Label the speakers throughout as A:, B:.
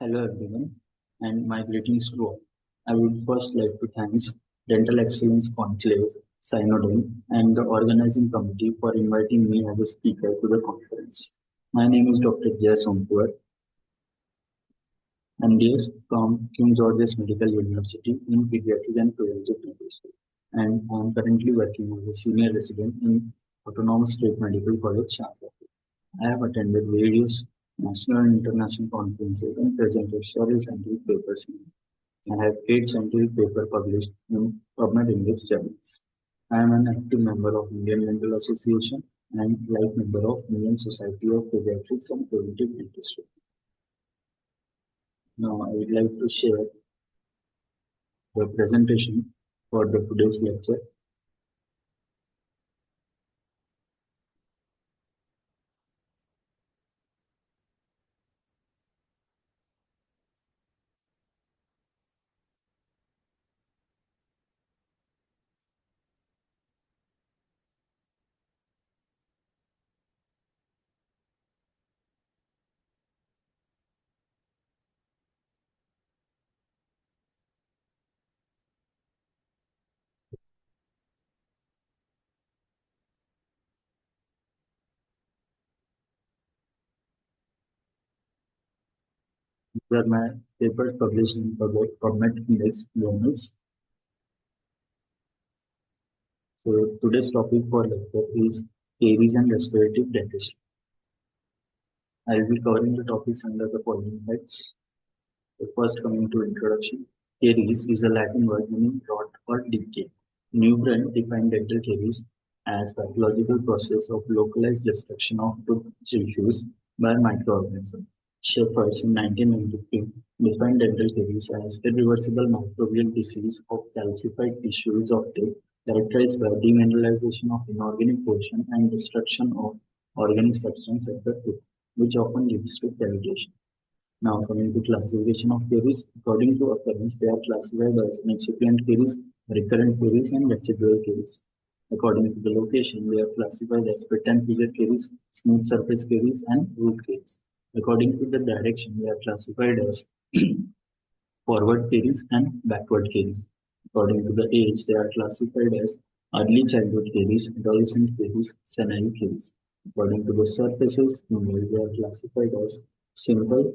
A: Hello everyone, and my greetings to all. I would first like to thank Dental Excellence Conclave, Cynodent, and the organizing committee for inviting me as a speaker to the conference. My name is Dr. Jay Sompur, MDS from King George's Medical University in Pediatric and Preventive Dentistry, and I am currently working as a senior resident in Autonomous State Medical College, Shanghai. I have attended various national and international conferences and presented several scientific papers. I have 8 scientific papers published in PubMed English journals. I am an active member of Indian Dental Association and life member of Indian Society of Pediatrics and Preventive Dentistry. Now, I would like to share the presentation for the today's lecture. These are my papers published in PubMed Index journals. So today's topic for lecture is caries and restorative dentistry. I will be covering the topics under the following heads. First, coming to introduction. Caries is a Latin word meaning rot or decay. Newbren defined dental caries as pathological process of localized destruction of tooth tissues by microorganisms. Shepherds in 1993 defined dental caries as irreversible microbial disease of calcified tissues of teeth characterized by demineralization of inorganic portion and destruction of organic substance at the tooth, which often leads to cavitation. Now, coming to classification of caries, according to occurrence, they are classified as incipient caries, recurrent caries, and residual caries. According to the location, they are classified as patent figure caries, smooth surface caries, and root caries. According to the direction, they are classified as forward caries and backward caries. According to the age, they are classified as early childhood caries, adolescent caries, senile caries. According to the surfaces, they are classified as simple,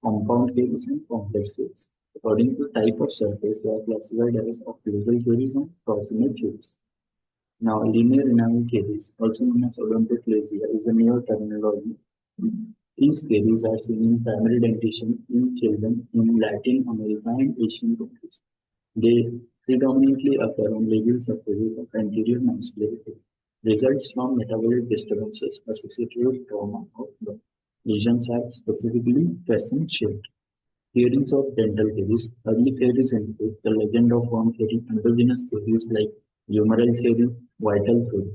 A: compound caries, and complex caries. According to type of surface, they are classified as occlusal caries and proximal caries. Now, linear enamel caries, also known as odontoclasia, is a newer terminology. These caries are seen in primary dentition in children in Latin America and Asian countries. They predominantly occur on labial surfaces of anterior maxillary teeth. Results from metabolic disturbances associated with trauma of the lesions are specifically crescent shaped. Theories of dental caries. Early theories include the legend of worm theory, endogenous theories like humoral theory, vital theory.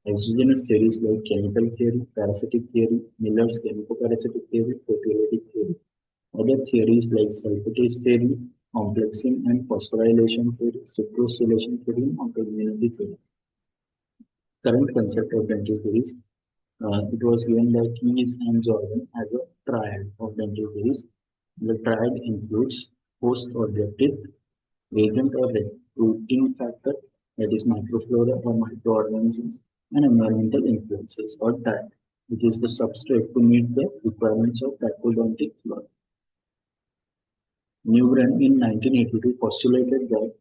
A: Exogenous theories like chemical theory, parasitic theory, Miller's chemicoparasitic theory, proteolytic theory. Other theories like sulfatase theory, complexing and phosphorylation theory, sucrosylation theory, and autoimmunity theory. Current concept of dental caries. It was given by Keyes and Jordan as a triad of dental caries. The triad includes host objective, agent or recruiting factor, that is microflora or microorganisms, and environmental influences or diet, which is the substrate to meet the requirements of pathodontic flora. Newbren in 1982 postulated that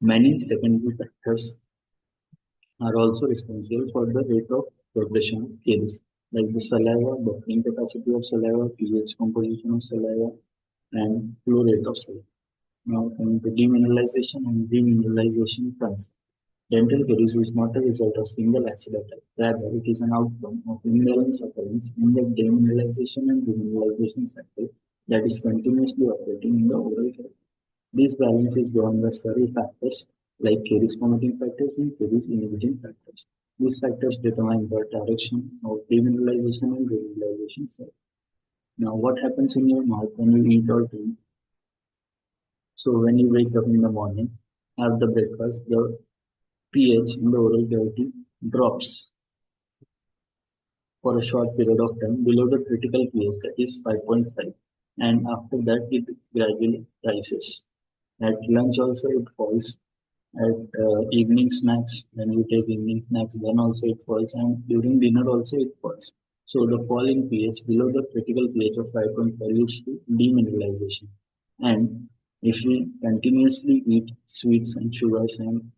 A: many secondary factors are also responsible for the rate of progression of caries, like the saliva, buffering capacity of saliva, pH composition of saliva, and flow rate of saliva. Now, coming to demineralization and remineralization concept. Dental caries is not a result of single acid attack, rather it is an outcome of imbalance occurrence in the demineralization and remineralization cycle that is continuously operating in the oral cavity. This balance is governed by several factors like caries promoting factors and caries inhibiting factors. These factors determine the direction of demineralization and remineralization cycle. Now, what happens in your mouth when you eat or drink? So, when you wake up in the morning, have the breakfast, the pH in the oral cavity drops. for a short period of time below the critical pH, that is 5.5, and after that it gradually rises. At lunch also it falls. At evening snacks, when you take evening snacks, then also it falls, and during dinner also it falls. So the fall in pH below the critical pH of 5.5 leads to demineralization. And if we continuously eat sweets and sugars and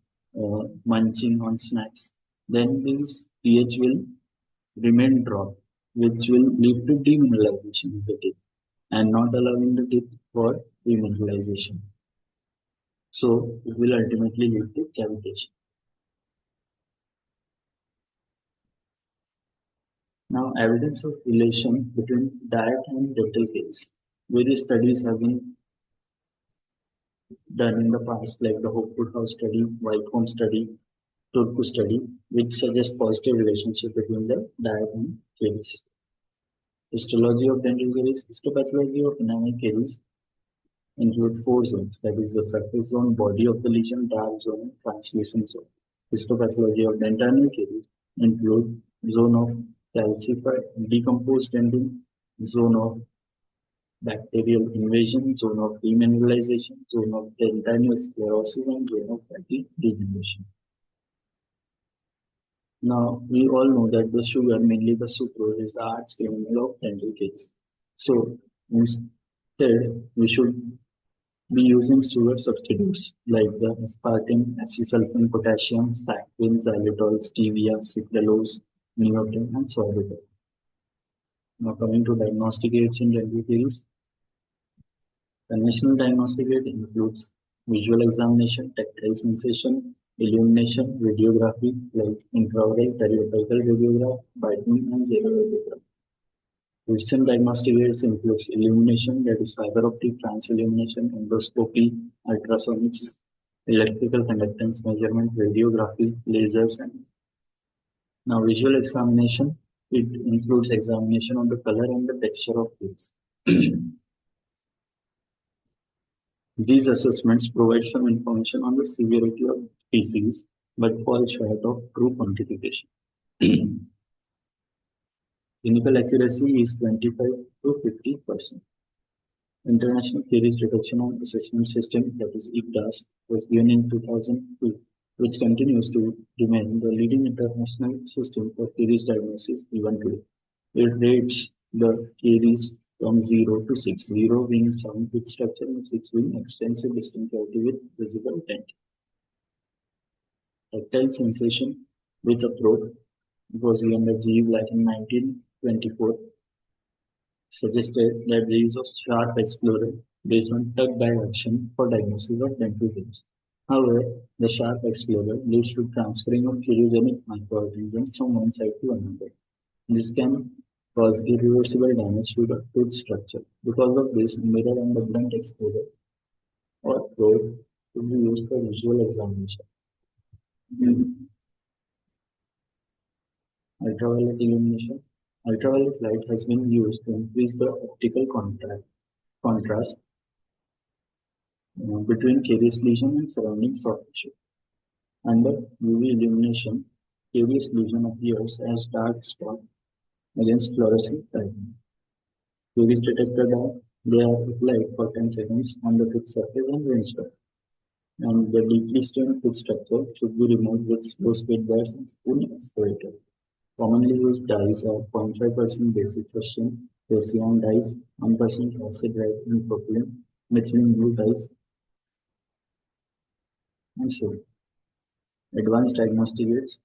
A: munching on snacks, then this pH will remain dropped, which will lead to demineralization of the teeth and not allowing the teeth for demineralization. So it will ultimately lead to cavitation. Now, evidence of relation between diet and dental caries. Various studies have been done in the past, like the Hopwood House study, Whitecomb study, Turku study, which suggest positive relationship between the diet and caries. Histology of dental caries. Histopathology of enamel caries include four zones, that is the surface zone, body of the lesion, dark zone, and translucent zone. Histopathology of dental caries include zone of calcified decomposed dentin, zone of bacterial invasion, zone of demineralization, zone of dentinal sclerosis, and zone of fatty degeneration. Now, we all know that the sugar, mainly the sucrose, is the arch criminal of dental caries. So, instead, we should be using sugar substitutes like the aspartame, acesulfame, potassium, saccharin, xylitol, stevia, sucralose, neoprene, and sorbitol. Now, coming to diagnostic aids in dental caries. Conventional diagnostic aid includes visual examination, tactile sensation, illumination, radiography like intraoral, periopercal radiograph, biting, and zero radiograph. Recent diagnostic aids includes illumination, that is fiber optic transillumination, endoscopy, ultrasonics, electrical conductance measurement, radiography, lasers, and now visual examination. It includes examination of the color and the texture of teeth. These assessments provide some information on the severity of disease, but fall short of true quantification. Clinical accuracy is 25 to 50%. International Caries Detection and Assessment System, that is ICDAS, was given in 2002, which continues to remain the leading international system for caries diagnosis even today. It rates the caries from 0 to 6, 0 being sound with structure and 6 being extensive distinct cavity with visible dent. Tactile sensation with a probe was given by G. Black in 1924, suggested that the use of sharp explorer based on tactile action for diagnosis of dental caries. However, the sharp explorer leads to transferring of choriogenic microorganisms from one side to another. This can cause irreversible damage to the tooth structure. Because of this, mirror and the blunt explorer or probe should be used for visual examination. Ultraviolet illumination. Ultraviolet light has been used to increase the optical contrast between caries lesion and surrounding soft tissue. Under UV illumination, caries lesion appears as dark spot against fluorescent lighting. Caries detected are they are applied for 10 seconds on the tooth surface and rinsed off. And the deeply stained tooth structure should be removed with slow speed burrs and spoon excavator. Commonly used dyes are 0.5% basic friction, Procyon dyes, 1% acid and propylene, methylene blue dyes, and so on. Advanced diagnostic aids,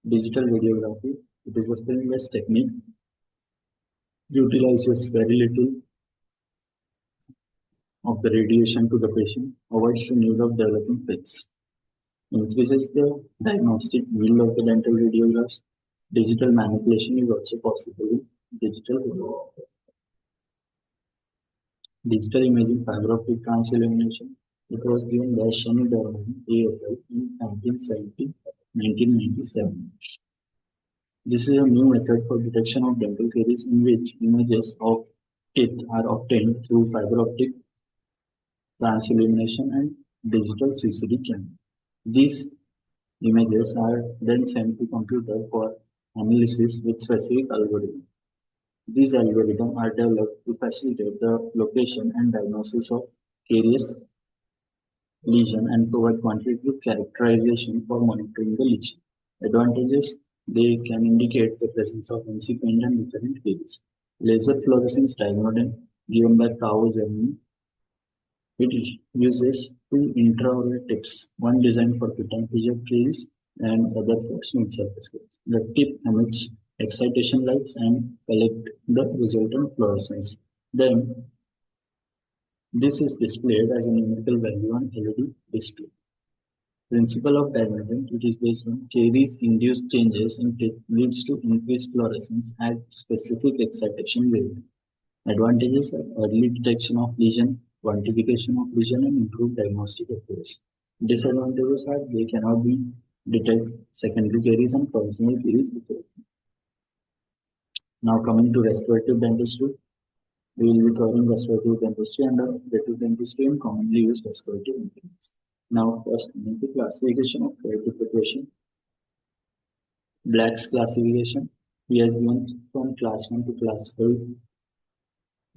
A: digital radiography. It is a film-based technique, utilizes very little of the radiation to the patient, avoids the need of developing fix, increases the diagnostic yield of the dental radiographs. Digital manipulation is also possible in digital radiography. Digital imaging fiber optic transillumination. It was given by Shani Dorman AFL in 1997. This is a new method for detection of dental caries in which images of teeth are obtained through fiber optic transillumination and digital CCD camera. These images are then sent to computer for analysis with specific algorithms. These algorithms are developed to facilitate the location and diagnosis of caries lesion and provide quantitative characterization for monitoring the lesion. Advantages: they can indicate the presence of incipient and recurrent caries. Laser fluorescence diagnostic given by Tao Germany. It uses two intraoral tips, one designed for pit fissure caries and other for smooth surface caries. The tip emits excitation lights and collect the resultant fluorescence. Then this is displayed as a numerical value on LED display. Principle of diamonding: it is based on caries-induced changes in tip leads to increased fluorescence at specific excitation wavelength. Advantages are early detection of lesion, quantification of lesion, and improved diagnostic accuracy. Disadvantages are they cannot be detect secondary caries and proximal caries accurately. Now coming to restorative dentistry, we will be covering restorative dentistry and operative dentistry and commonly used restorative implants. Now first coming to classification of cavity preparation. Black's classification, he has given from class 1 to class 5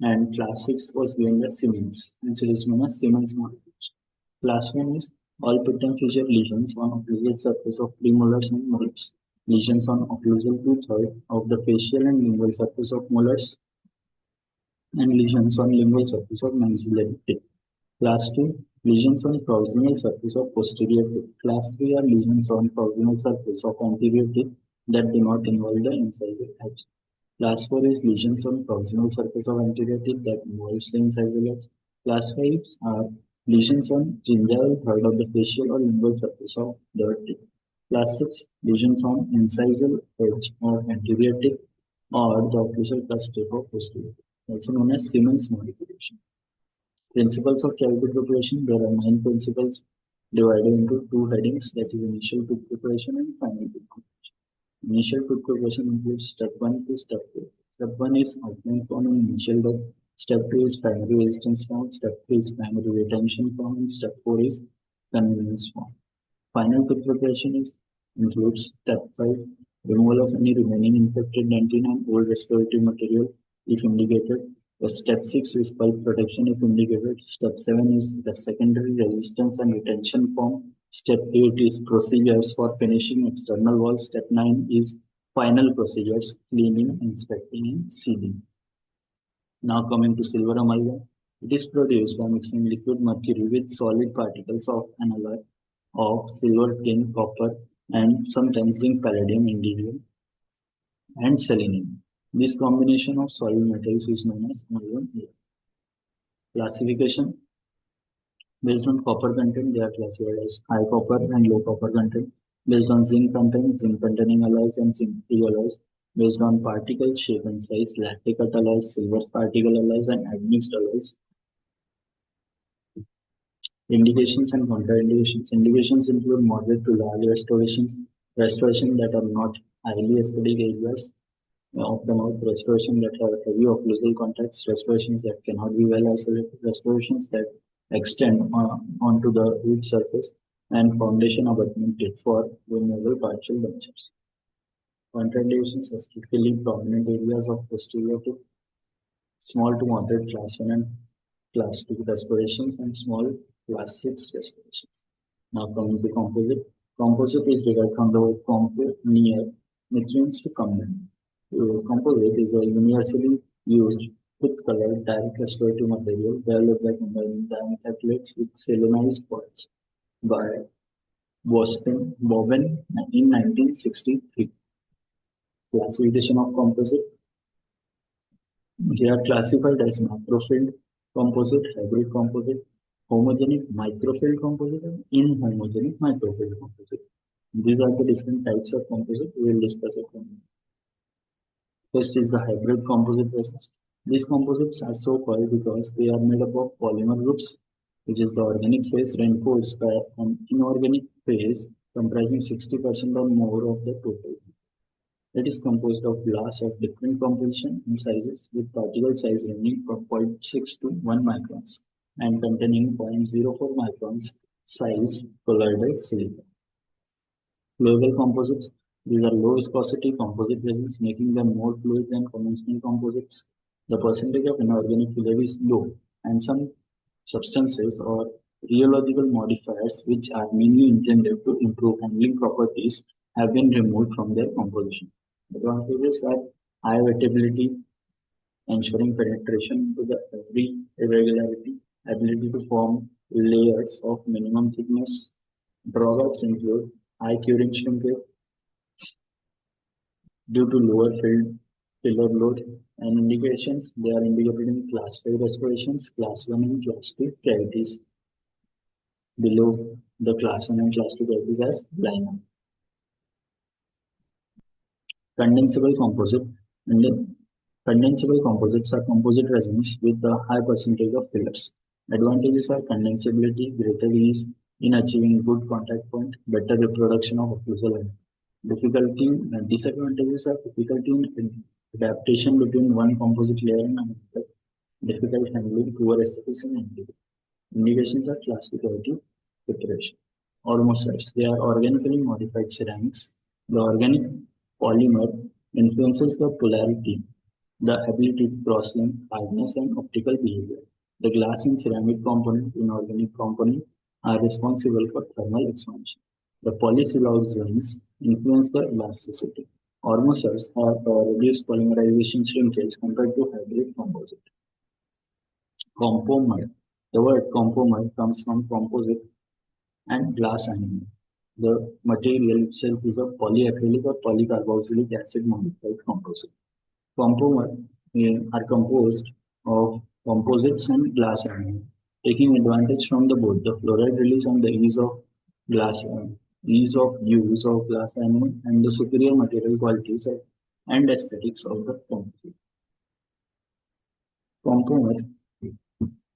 A: and class 6 was given as Siemens, and so it is known as Siemens modification. Class 1 is all pit and fissure lesions on occlusal surface of premolars and molars, lesions on occlusal two-thirds of the facial and lingual surface of molars, and lesions on lingual surface of maxillary teeth. Class 2, lesions on proximal surface of posterior teeth. Class 3 are lesions on proximal surface of anterior teeth that do not involve the incisor edge. Class 4 is lesions on proximal surface of anterior teeth that involves the incisor edge. Class 5 are lesions on gingival third of the facial or lingual surface of the teeth. Class 6, lesions on incisal edge of anterior teeth or the occlusal cusp tip of posterior teeth, also known as Siemens modification. Principles of cavity preparation: there are 9 principles divided into 2 headings, that is initial tooth preparation and final tooth preparation. Initial tooth preparation includes step 1 to step 4. Step 1 is outline form and initial depth. Step 2 is primary resistance form. Step 3 is primary retention form. And step 4 is convenience form. Final tooth preparation includes step 5, removal of any remaining infected dentin and old restorative material if indicated. Step 6 is pulp protection if indicated. Step 7 is the secondary resistance and retention form. Step 8 is procedures for finishing external walls. Step 9 is final procedures, cleaning, inspecting, and sealing. Now coming to silver amalgam. It is produced by mixing liquid mercury with solid particles of an alloy of silver, tin, copper, and sometimes zinc, palladium, indium, and selenium. This combination of solid metals is known as amalgam. Classification: based on copper content, they are classified as high copper and low copper content. Based on zinc content, zinc containing alloys and zinc-free alloys. Based on particle shape and size, lactic cut alloys, silver particle alloys, and admixed alloys. Indications and contraindications. Indications include moderate to large restorations, restorations that are not highly aesthetic areas of the mouth, restorations that have heavy occlusal contacts, restorations that cannot be well isolated, restorations that extend onto the root surface, and foundation abutment for removable partial dentures. Contraindications: aesthetically prominent areas of posterior tooth, small to moderate class 1 and class 2 restorations, and small class 6 restorations. Now coming to composite. Composite is derived from the word compo, near, which means to combine. Composite is a universally used with-colored direct restorative material developed by combining diameter plates with selenized parts by Bowen in 1963. Classification of composite: they are classified as macrofilled composite, hybrid composite, homogenic microfilled composite, and inhomogenic microfilled composite. These are the different types of composite we will discuss it. First is the hybrid composite process. These composites are so called because they are made up of polymer groups, which is the organic phase reinforced by an inorganic phase comprising 60% or more of the total. It is composed of glass of different composition and sizes with particle size ranging from 0.6 to 1 microns and containing 0.04 microns sized colloidal silicon. Flowable composites: These are low viscosity composite resins, making them more fluid than conventional composites. The percentage of inorganic filler is low, and some substances or rheological modifiers, which are mainly intended to improve handling properties, have been removed from their composition. Advantages are high wettability, ensuring penetration into the every irregularity, ability to form layers of minimum thickness. Drawbacks include high curing shrinkage due to lower filler load, and indications. They are indicated in class 5 restorations, class 1 and class 2 cavities. Below the class 1 and class 2 cavities as liner. Condensable composite. And the condensable composites are composite resins with a high percentage of fillers. Advantages are condensability, greater ease in achieving good contact point, better reproduction of occlusal end. Disadvantages are difficulty in adaptation between one composite layer and another, difficult handling, poor aesthetics and handling. Indications are class 2 cavity preparation. Ormocytes, they are organically modified ceramics. The organic polymer influences the polarity, the ability to cross-link, hardness, and optical behavior. The glass and ceramic component, inorganic component, are responsible for thermal expansion. The polysiloxanes influence the elasticity. Ormocytes have a reduced polymerization shrinkage compared to hybrid composite. Compomer. The word compomer comes from composite and glass annealing. The material itself is a polyacrylic or polycarboxylic acid modified composite. Compomer are composed of composites and glass annealing, taking advantage from the both the fluoride release and the glass ease of use of glass annealing and the superior material qualities and aesthetics of the composite. Compomer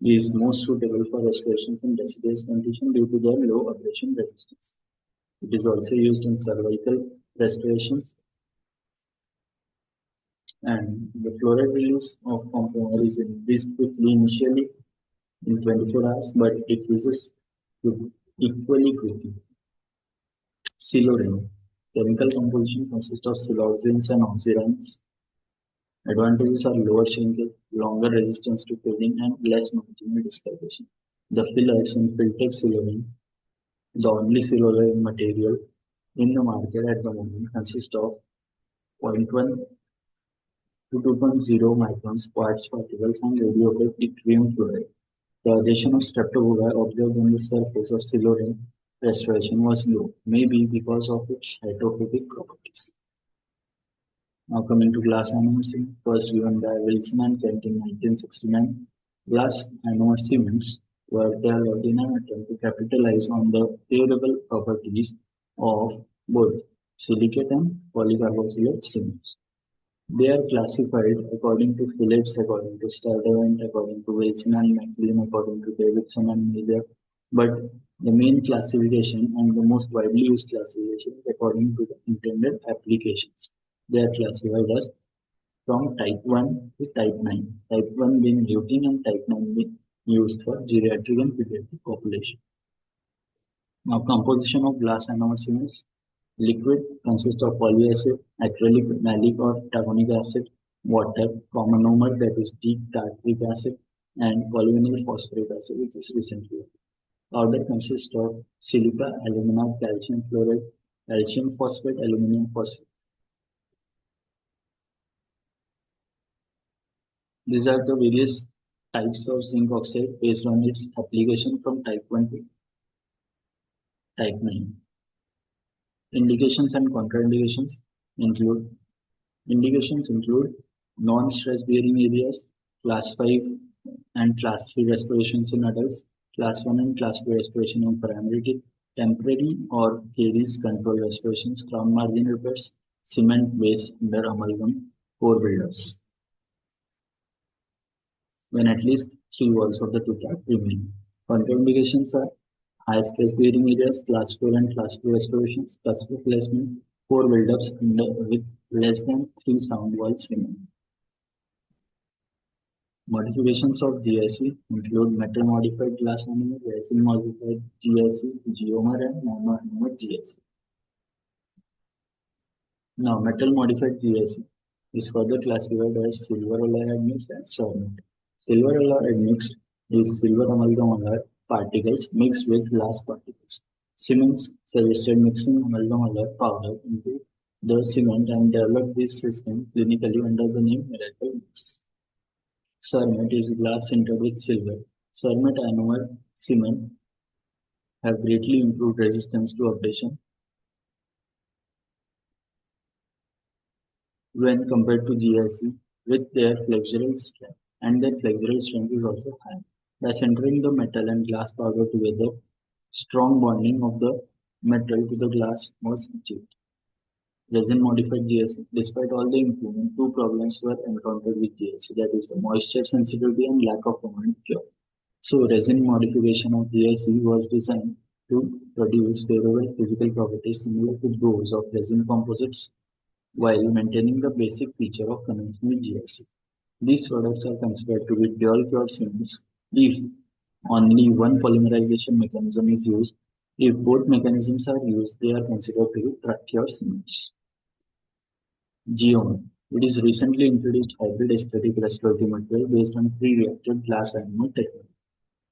A: is most suitable for restorations in deciduous condition due to their low abrasion resistance. It is also used in cervical restorations, and the fluoride release of compound is increased quickly initially in 24 hours, but it decreases equally quickly. Cynodent. Chemical composition consists of siloxanes and oxirans. Advantages are lower shrinkage, longer resistance to fading, and less marginal discoloration. The fillers in filtered Cynodent, the only cellular material in the market at the moment, consist of 0.1 to 2.0 microns quartz particles and radioactive yttrium fluoride. The addition of streptococci observed on the surface of Cynodent restoration was low, maybe because of its hydrophobic properties. Now coming to glass anomer, first given by Wilson and Kent in 1969, glass anomer cements were developed in an attempt to capitalize on the favorable properties of both silicate and polycarboxylate cements. They are classified according to Phillips, according to Cynodent, according to Wilson and McLean, according to Davidson and Miller. But the main classification and the most widely used classification is according to the intended applications. They are classified as from type 1 to type 9. Type 1 being routine and type 9 being used for geriatric and pediatric population. Now composition of glass anomer cements. Liquid consists of polyacid, acrylic, malic or tagonic acid, water, comonomer that is deep tartaric acid, and polyvinyl phosphoric acid, which is recently. Powder consists of silica, alumina, calcium fluoride, calcium phosphate, aluminum phosphate. These are the various types of zinc oxide based on its application from type 1 to type 9. Indications and contraindications include non-stress bearing areas, class 5 and class 3 restorations in adults, class 1 and class 2 restoration in primary teeth, temporary or caries control restorations, crown margin repairs, cement base under amalgam, core builders, when at least 3 walls of the tooth are remaining. Contraindications are high stress bearing areas, class 4 and class 2 restorations, specific placement, 4 buildups with less than 3 sound walls remaining. Modifications of GIC include metal modified glass anomer, resin modified GIC, geomer, and monomer GIC. Now, metal modified GIC is further classified as silver alloy admixed and ceramic. Silver alloy admixed is silver amalgam alloy particles mixed with glass particles. Siemens suggested mixing amalgam alloy powder into the cement and developed this system clinically under the name Miracle Mix. Cermet is glass sintered with silver. Cermet ionomer cement have greatly improved resistance to abrasion when compared to GIC with their flexural strength, and their flexural strength is also high. By centering the metal and glass powder together, strong bonding of the metal to the glass was achieved. Resin modified GIC. Despite all the improvement, two problems were encountered with GIC, that is the moisture sensitivity and lack of permanent cure. So resin modification of GIC was designed to produce favorable physical properties similar to those of resin composites while maintaining the basic feature of conventional GIC. These products are considered to be dual cured cements if only one polymerization mechanism is used. If both mechanisms are used, they are considered to be truck-cured cements. Geomet. It is recently introduced hybrid aesthetic restorative material based on pre-reacted glass ionomer technique.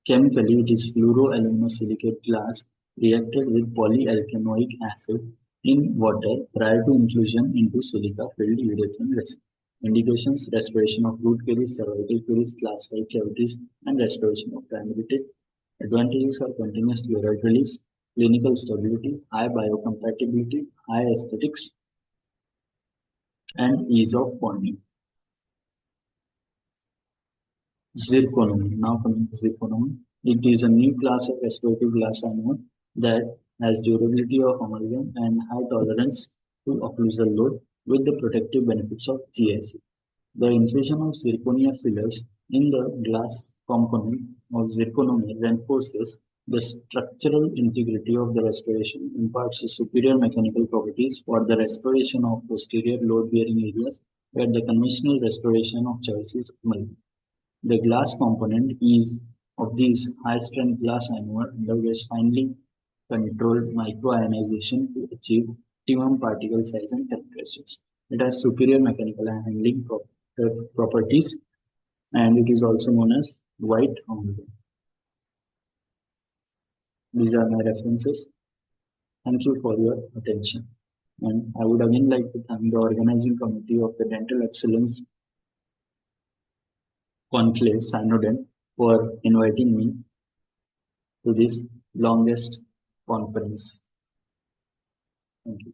A: Chemically, it is fluoroaluminosilicate glass reacted with polyalkanoic acid in water prior to inclusion into silica-filled urethane resin. Indications: restoration of root caries, cervical caries, class 5 cavities, and restoration of primary teeth. Advantages are continuous fluoride release, clinical stability, high biocompatibility, high aesthetics, and ease of bonding. Zirconomy. Now coming to zirconomy. It is a new class of restorative glass ionomer that has durability of amalgam and high tolerance to occlusal load with the protective benefits of GIC. The infusion of zirconia fillers in the glass component of zirconomy reinforces the structural integrity of the restoration, imparts superior mechanical properties for the restoration of posterior load-bearing areas where the conventional restoration of choice is amalgam. The glass component is of these high-strength glass ionomer undergoes finely controlled microionization to achieve optimum particle size and temperatures. It has superior mechanical and handling properties, and it is also known as white amalgam. These are my references. Thank you for your attention. And I would again like to thank the organizing committee of the Dental Excellence Conclave, Cynodent, for inviting me to this longest conference. Thank you.